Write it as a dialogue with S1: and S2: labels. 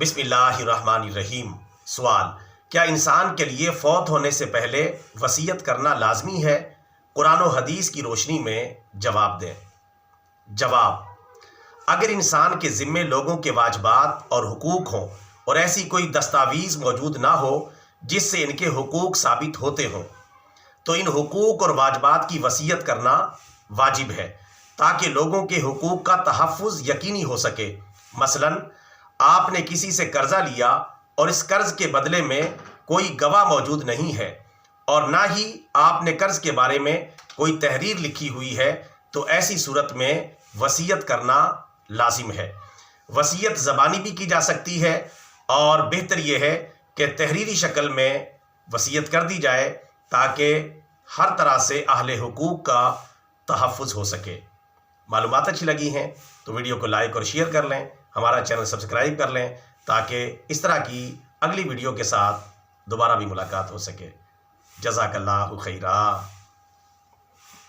S1: बिस्मिल्लाहिर्रहमानिर्रहीम। सवाल: क्या इंसान के लिए फौत होने से पहले वसीयत करना लाजमी है? कुरान और हदीस की रोशनी में जवाब दें। जवाब: अगर इंसान के ज़िम्मे लोगों के वाजिबात और हुकूक हों और ऐसी कोई दस्तावीज़ मौजूद ना हो जिससे इनके हुकूक साबित होते हों, तो इन हुकूक और वाजिबात की वसीयत करना वाजिब है ताकि लोगों के हुकूक का तहफ़्फ़ुज़ यकीनी हो सके। मसलन, आपने किसी से कर्जा लिया और इस कर्ज के बदले में कोई गवाह मौजूद नहीं है और ना ही आपने कर्ज के बारे में कोई तहरीर लिखी हुई है, तो ऐसी सूरत में वसीयत करना लाजिम है। वसीयत ज़बानी भी की जा सकती है और बेहतर यह है कि तहरीरी शक्ल में वसीयत कर दी जाए ताकि हर तरह से अहले हुकूक का तहफ़्फ़ुज़ हो सके। मालूमात अच्छी लगी हैं तो वीडियो को लाइक और शेयर कर लें, हमारा चैनल सब्सक्राइब कर लें ताकि इस तरह की अगली वीडियो के साथ दोबारा भी मुलाकात हो सके। जज़ाकल्लाहु खैरा।